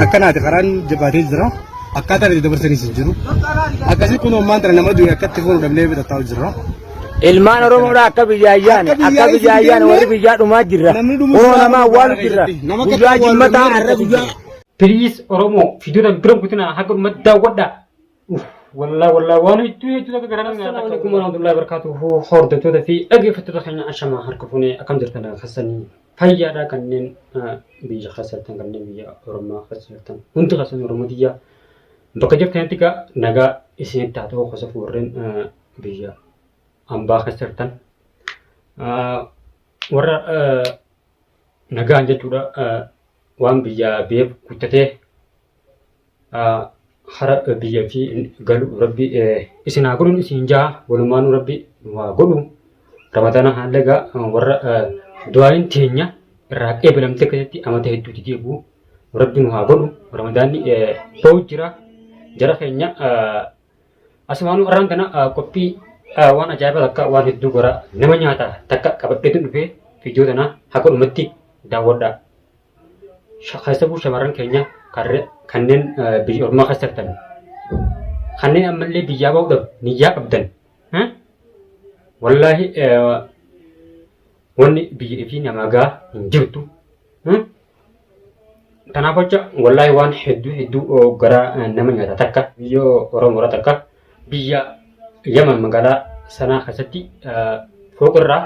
Akkanaati karaan jabaatee jira. Akkaataan itti dabarsanis hin jiru. Akkasii kun ummaan tana nama du'e akkatti fuudhu dhabnee bitataa jira. Ilmaan Oromoodhaa akka biyyaayyaan warri biyyaa dhumaa jirra. Oo nama awwaalu jirra. Guyyaa jimmataa har'a guyyaa. Please Oromoo fiidiyoodhaan bira guutinaa haga dhumatti daawwadhaa. Wallah waan hedduu akka garaa Assalamu alaikum warahmatullahi wabarakatuh. Hordoftoota fi dhaggeeffattoota keenya ashamaa harka fuunee akkam jirtan hassanii fayyaadhaa kanneen biyya keessattan kanneen biyya Oromoo keessattan hundi keessan Oromootiyyaa bakka jirtanitti egaa nagaa isinitti haa ta'u gosa warreen biyya ambaa keessattan warra nagaan jechuudha waan biyya beeku guddatee hara biyya fi galu rabbi isin haa godhuun isin jaa walumaan rabbi waa godhu ramadana haalaga warra du'aayin teenya irraa eebalamte keessatti amata hedduuti deebi'u rabbi nu haa godhu ramadaanni ba'u jira jara keenya asumaanuu arraan kana qophii waan ajaa'ibaa takka waan hedduu gara nama nyaata takka qabadheetu dhufee fiidiyoo tana haa godhumatti daawwadhaa. Keessabuu shamarran keenya kanneen biyya Oromoo keessattan kanneen ammallee biyyaa ba'uudhaaf niyyaa qabdan wallaahi wanni biyya fi namaa gaa hin jirtu. Kanaaf jecha wallaahi waan hedduu gara nama nyaata takka biyya Oromoo takka biyya Yaman magaalaa sanaa keessatti fooqirraa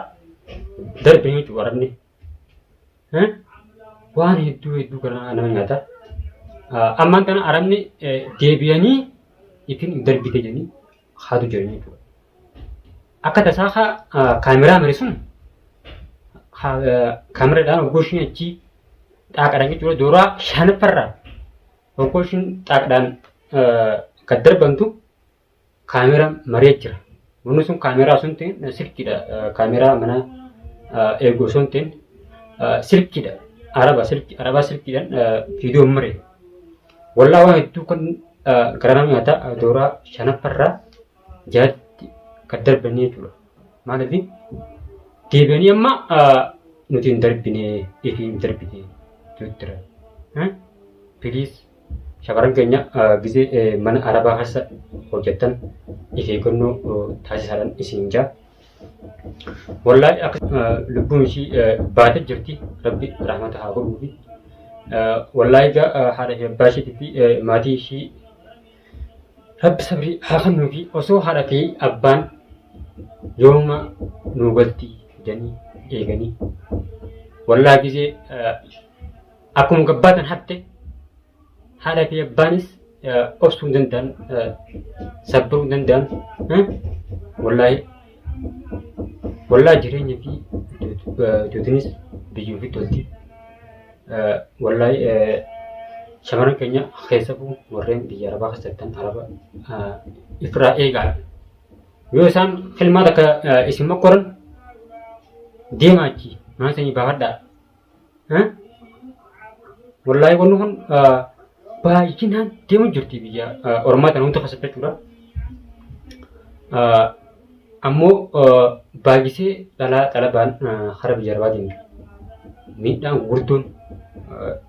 darbanii jechuudha arabni. Waan hedduu gara nama nyaata. Ammaan kana arabni deebi'anii ittiin darbite jedhanii haatu jiranii jechuudha. Akka tasaa kaameraa mare sun kaameraadhaan oggooshin achi xaaqadhaan jechuudha dooraa shanaffarraa oggooshin xaaqadhaan kan darbantu kaameraa maree jira. Wanni sun kaameraa sun ta'in silkiidha. Kaameraa mana eeguu sun ta'in silkiidha. Arabaa silkiidhaan fiidiyoo mare. Wallaa waan hedduu kan gara nama nyaata dooraa shanaffarraa jaatti kan darbanii jechuudha. Maaliif deebi'anii amma nuti hin darbine ifi hin darbine jechuudha. Piliis shamarran keenya gisee mana arabaa keessa hojjettan if eeggannoo taasisaadhaan isin jaa. Wallaahi akka lubbuun ishii baatee jirti rabbi rahmata haa godhuufi. Wallaahi egaa haadha fi abbaa isheetii fi maatii ishii rabbi sabrii haa kennuufi osoo haadha fi abbaan yooma nuu galtii jedhanii eeganii. Wallaahi gisee akkuma gabbaatan hatte haadha fi abbaanis obsuu hin danda'an sabbaruu hin danda'an. Wallaahi jireenya fi duutinis biyyuu fi tolti. Wallaahi shamarran keenya keessattuu warreen biyya arabaa keessattan araba ifirraa eegaa. Yoo isaan filmaata akka isin mokkoran deemaa achi mana sanii baafadhaa. Wallaahi wanni kun baay'inaan deemu jirti biyya Oromoo tana hundi keessatti jechuudha. Ammoo baay'isee dhalabaan hara biyya arabaatiin miidhaan gurguddoon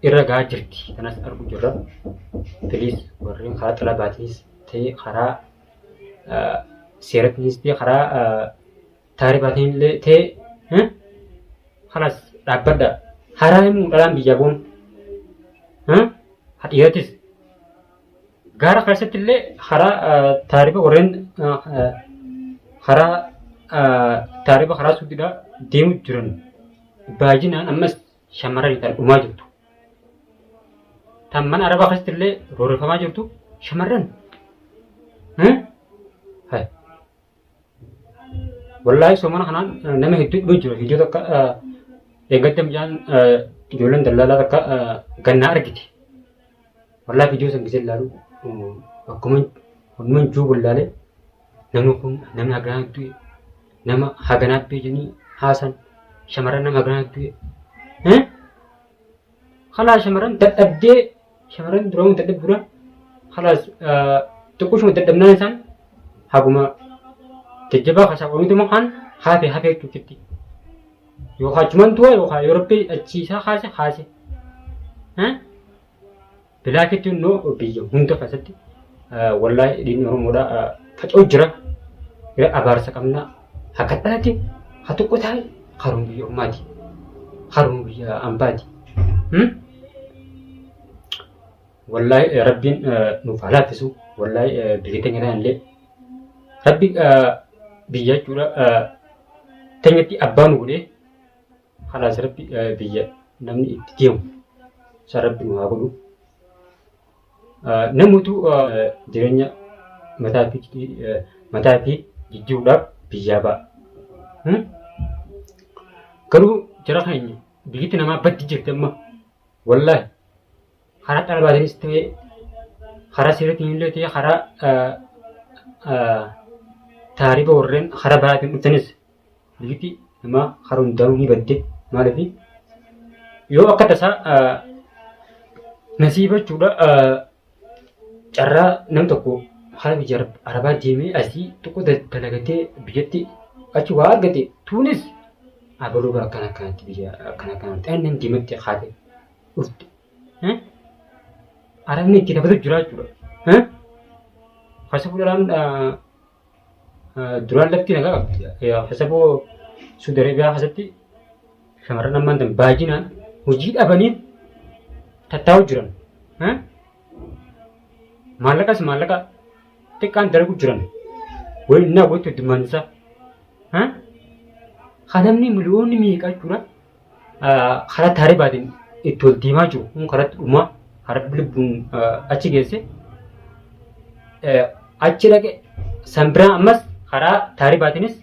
irra gahaa jirti. Kanas argu jirra. Piliis warreen karaa dhalabaatiinis ta'ee karaa seeratiinis ta'ee karaa taarifaatiinillee ta'ee kanas dhaabbadha. Haraa himuu dhalaan biyyaa boon hadhiiratis gaara keessatti illee karaa taarifa warreen karaa taarifa karaa suuqiidhaa deemu jiran baay'inaan ammas shamarran kan dhumaa jirtu. Tan mana arabaa keessatti illee roorrifamaa jirtu shamarran. Wallaahi soomana kanaan nama hedduu dhibee jira. Viidiyoo takka eeggattee mijaan ijoolleen dallaalaa takka gannaa argite. Wallaahi viidiyoo san gisee ilaalu akkuma hundumaan juu bullaalee namni kun namni haganaa du'e nama haganaa beejanii haasan shamarran nama haganaa du'e. Kalaas shamarran dadhabdee shamarran duraamu dadhabdura kalaas xiqqooshuma dadhabnaan isaan haguma jajjabaa kasaa oomishuma kan hafe jechuutti. Yookaan achumaan du'a yookaan yoo rabbi achiisaa haase. Bilaakitti immoo biyya hunda keessatti wallahi diinni Oromoodhaa faca'u jira. Abaarsa qabna akka dhalate haa tokko taa'e haroon biyya ummaati. Haroon biyya ambaati. Wallahi rabbiin nuuf haa laaffisu. Wallahi biyya teenya illee rabbi biyya jechuudha teenyatti abbaa nu godhee halaas rabbi biyya namni itti deemu isa rabbi nu haa godhu. Namoota jireenya mataa fi jijjiiruudhaaf biyyaa ba'a. Garuu jara keenya biyyatti namaa baddi jirti amma wallahi karaa dhalbaatiinis ta'ee karaa seeratiin illee ta'ee karaa taarifa warreen karaa biraatiin dhuftanis biyyatti namaa karaa hundaanuu ni badde maaliif yoo akka tasaa nasiiba jechuudha carraa nam tokko haala biyya arabaa deemee asii tokko dalagatee biyyatti achi waa argate tuunis abaluu bara akkana akkanatti biyya akkana akkanatti aannan deematti haate dhufte. Arabni itti dabalatu jira jechuudha. Hasa fuudhaan duraan lafti nagaa qabdi. Hasa boo Suudi Arabiyaa hasatti shamarran ammaan tan baay'inaan hojii dhabaniin tattaa'u jiran. Maallaqas maallaqa xiqqaan dalagu jiran. Wayii innaa gooti heddummaan isaa. Kanamni miliyoonni meeqa jechuudha. Karaa taaribaatiin itti ol deemaa jiru. Kun karatti dhumaa karaa lubbuun achi geesse. Achi dhaqe sanbiraan ammas karaa taaribaatiinis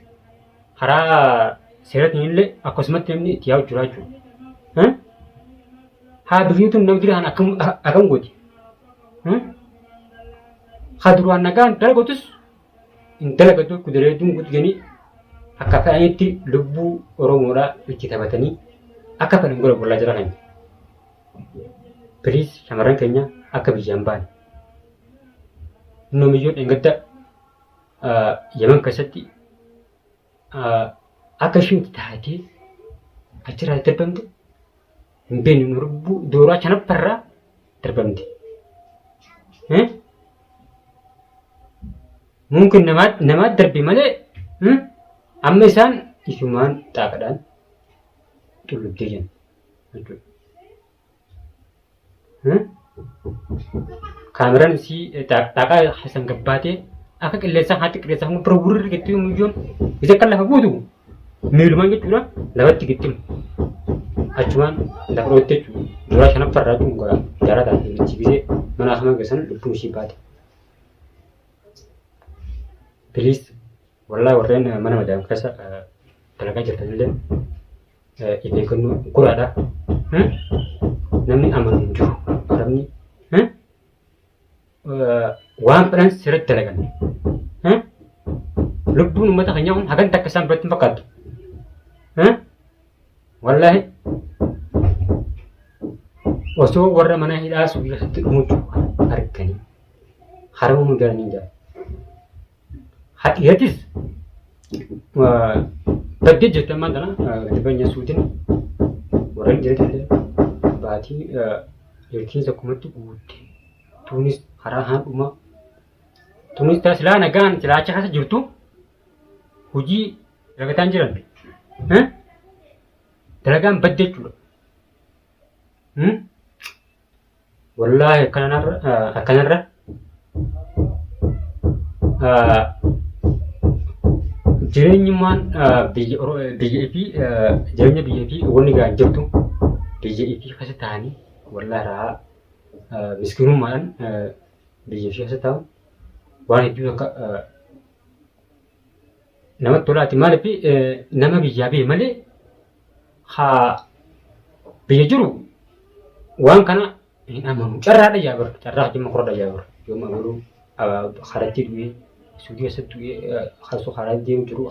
karaa seeratiin illee akkasumatti namni itti yaa'u jira jechuudha. Haa biyyatuun namni jiraan akkam gooti. Haa duraan nagaan dalagatus hin dalagatu kuduraa dunguutu jennee akka fa'aanitti lubbuu Oromoodhaa itti taphatanii akka fedhan godha bollaa jira kan. Piliis shamarran keenya akka biyyaan baane. Noomiyyoon dheengadda Yemen keessatti akka ishiin taatee achirraa darbamte hin beeknu lubbuu dooraa shanaffarraa darbamte. Mungkin nama darbe malee amma isaan isumaan xaaqadhaan tullubdee jiran jechuudha. Kaameraan isii xaaqaa hasan gabbaatee akka qilleensaan haati qilleensaan kun bira wurri gitti muyyoon isa kan lafa guutu miilumaan jechuudha lafatti gittimu achumaan lafa dhootte jechuudha. Duraa shanaffarraa kun jaaraa taatee jibisee mana hamaa geessan lubbuun ishii baate. Piliis wallahi warreen mana madaam keessa dalagaa jirtanillee eeggannoo guraadha. Namni amanu hin jiru. Arabni waan fedhan sirriitti dalagan. Lubbuun uummata keenyaa kun hagan takka isaan biratti hin fakkaattu. Wallahi osoo warra mana hidhaa suuqii keessatti dhumuutu arganii haramuu galanii jira. Hatiyatis badde jettee maantana dibanya suutin warreen jireenya baatii yookiin sakkumatti guutte tuunis karaa haadhuma tuunis tasilaa nagaan silaacha keessa jirtu hojii dalagaan jiran dalagaan badde jechuudha. Wallahi akkanarra jireenyummaan biyya fi jireenya biyya fi wanni gaan jirtu biyya fi keessa ta'anii wallahi raa miskiinummaadhaan biyya fi keessa ta'u waan hedduu akka namatti tolaati maaliif nama biyyaa biyya malee haa biyya jiru waan kana hin amanu carraadha jaabar carraa jimma korra jaabar yooma amaluu karatti du'ee suuqii keessatti du'ee osoo karaa deemu jiru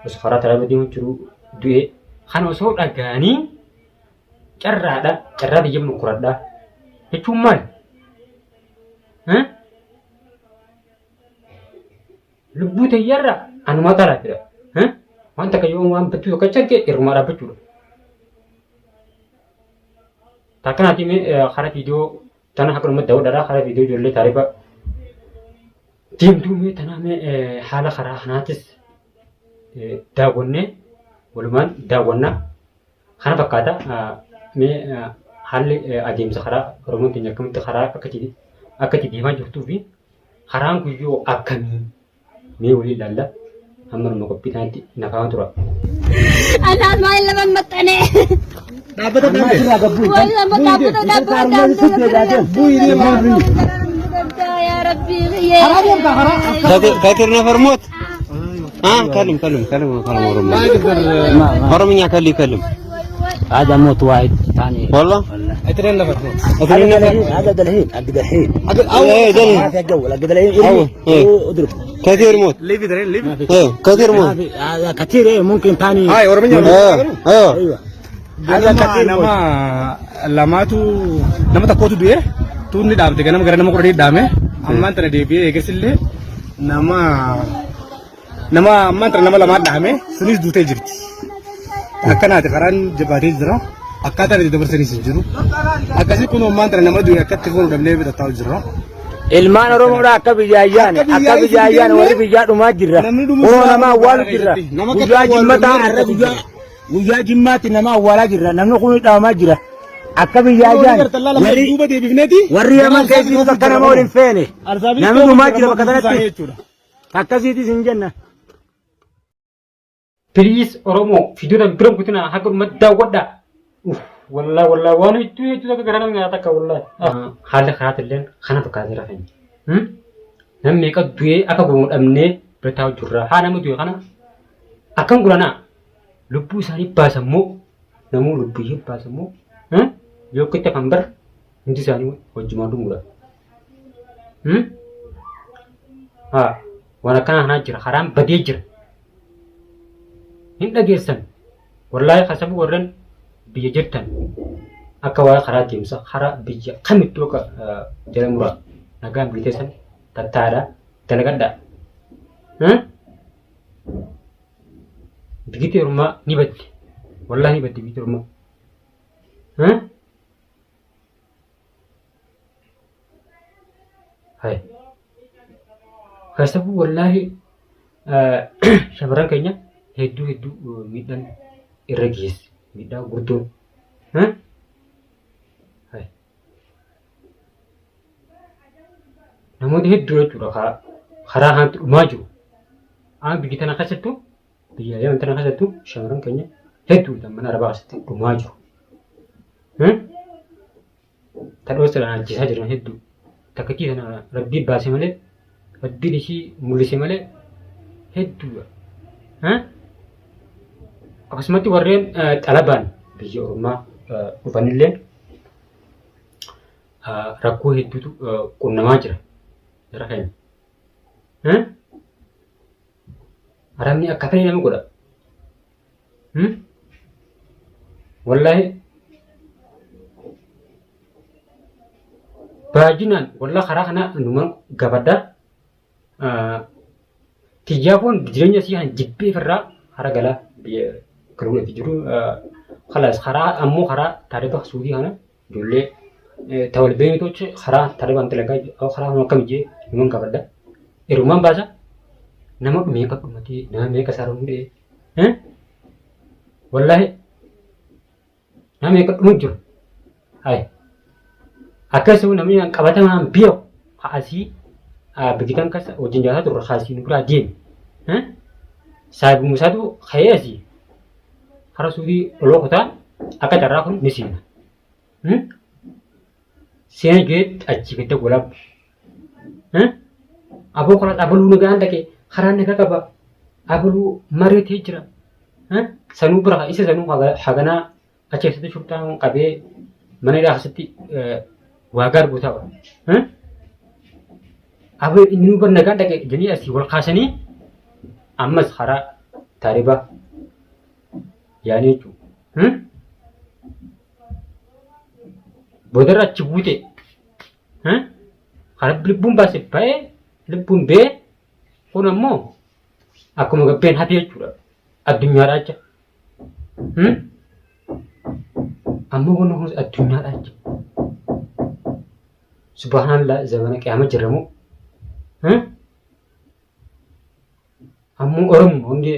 osoo karaa talaaba deemu jiru du'ee kan osoo dhagaanii carraadha carraa biyya mukuradha jechuun maal lubbuu tayyarra anumaa talaatidha wanta akka yoo waan battuu tokko chaggee irrumaa dhaabbachuudha. Takkanaatii karaa viidiyoo tanah hakun umat daud darah kara video jolle tariba deemtuu tanaa mee haala karaa kanaatis daawwannee walumaan daawwannaa kana fakkaata mee haalli adeemsa karaa Oromoon keenya akkamitti karaa akkati deemaa jirtuu fi karaan guyyoo akkamiin mee walii ilaalla amma nama qophii kanatti nafaa tura. Anak main leman matane. Dapat Wah, lama dapat. Ya Rabbi, ya. Katirna farmot. كلم ورمي كلم هذا موت واحد ثاني والله اترين نفر هذا دلهين الحين ايه دلهين ما في جو لا دلهين اضرب كثير موت ليه في درين ليه كثير موت هذا كثير ايه ممكن ثاني هاي ورمي ايوه هذا كثير nama lamatu nama takkotu du'e tunni dhaabte ganama gara nama kudhanii dhaame ammaan tana deebi'ee eegasillee nama ammaan tana nama lamaa dhaame sunis duutee jirti akkanaati karaan jabaatee jira akkaataan itti dabarsanii jiru akkasii kun ammaan tana nama du'e akkatti fuudhu dhabnee bitataa jira. Ilmaan Oromoodhaa akka biyyaayyaan warri biyyaa dhumaa jirra. Oo nama awwaalu jirra. Guyyaa jimmataa har'a guyyaa jimmaatti nama awwaalaa jirra. Namni kun dhaamaa jira. Akka biyyaayyaan warri yaman keessatti akka nama waliin feene. Namni dhumaa jira bakka sanatti. Akkasiitis hin jenna. Please Oromoo fiidiyoodhaan bira guutina haga uummata daawwadhaa. Wallah waan hedduu akka garaa nyaata akka wallah. Haalli karaatilleen kana fakkaatee rafanii. Namni meeqa du'ee akka gurmuu dhabnee bira taa'u jirra. Haa nama du'e kana akkam gulanaa lubbuu isaanii baasammoo namuu lubbuu ishee baasammoo yoo akka itti afaan bara hundi isaanii wajjumaan dhumuudha. Waan akkana kanaa jira karaan badee jira. Hin dhageessan wallaahi kasabu warreen biyya jirtan akka waa karaa deemsa karaa biyya kamittuu akka jala muraa nagaan biliteessan tattaadhaa dalagadhaa. Biyyi Oromoo ni baddi wallaahi ni baddi biyyi Oromoo. Hai kasabu wallaahi shamarran keenya hedduu miidhaan irra geesse. Miidhaa gurguddoon namoota hedduu jechuudha karaa kanatti dhumaa jiru. Biyya tana keessattuu biyya yaman tana keessattuu shamarran keenya hedduu mana arabaa keessatti dhumaa jiru. Tadhoosadhaan ajjeesaa jiran hedduu takkatii sana rabbii baase malee rabbiin ishii mul'ise malee hedduudha. Akkasumatti warreen xalabaan biyya Oromoo dhufanillee rakkoo hedduutu qunnamaa jira. Jara keenya. Arabni akkatanii nama godha. Wallaahi baay'inaan wallaahi karaa kana numan gabaddaa tiyaafoon jireenya isii kan jibbee irraa hara galaa biyya kaluudhaaf jiru خلاص خرا أمو خرا تعرف سعودي هنا جولة تقول بيني توش خرا تعرف أنت لقى أو خرا هم كم يجي يوم كبردا إرومان بازا نما ميك أب ماتي نما ميك سارون دي والله نما ميك أب مجر هاي أكاسو نمي أن كبردا ما بيو خاسي begitu kan ujung jasa tuh khasi nukra jin, sahabu musa tuh kaya sih, harus di lo kota, akan cara pun mesin, siapa get aji kita golap, abu kalau abu lu negan dake, haran nega kaba, abu lu marit hijra, sanu berah, isa sanu hagana aja satu syuting kabe, mana dah seti wagar buta, Abu ini bukan negara dek jadi asli walkhas ini amas khara tariba yani itu bodara cibute khara belibun basi bae belibun be kono mo aku mau gaben hati itu adunya aja ammo kono adunya aja subhanallah zamana qiyama jirramu ammoo oromoo hundi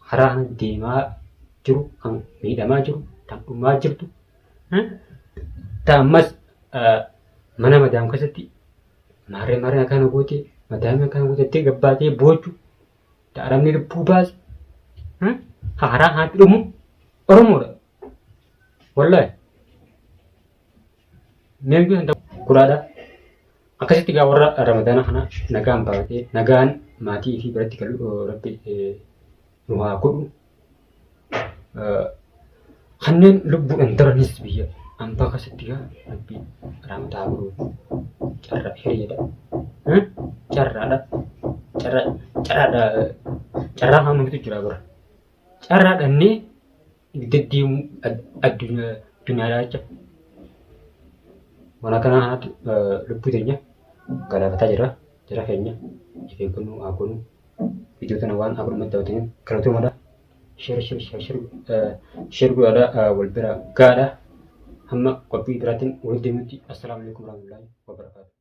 karaa deemaa jiru kan miidhamaa jiru kan dhumaa jirtu ta'ammas mana madaam keessatti maarree kana goote madaamii kana gootettee gabbaatee boochu ta'aramni lubbuu baase haaraa haati dhumu oromoodha wallahi meembii handa kuraadha akkasitti gaa warra ramadaana kana nagaan baatee nagaan maatii fi biratti galu rabbi nu haa godhu kanneen lubbuudhaan daranis biyya ambaa akkasitti gaa rabbi ramadaa godhu carra hiriyeedha carraadha carraa hamuutu jira bara carraadhannee deddeemu addunyaadhaa jecha mana kana haati lubbuu teenya galaafataa jira keenya of eeggannoo haa goonu viidiyoo kana waan akkuma daawwataniif galatoomaa sheer godhaa wal bira gaadha hamma qophii biraatiin walitti deemutti assalaamu alaikum warahmatullahi wabarakatuh.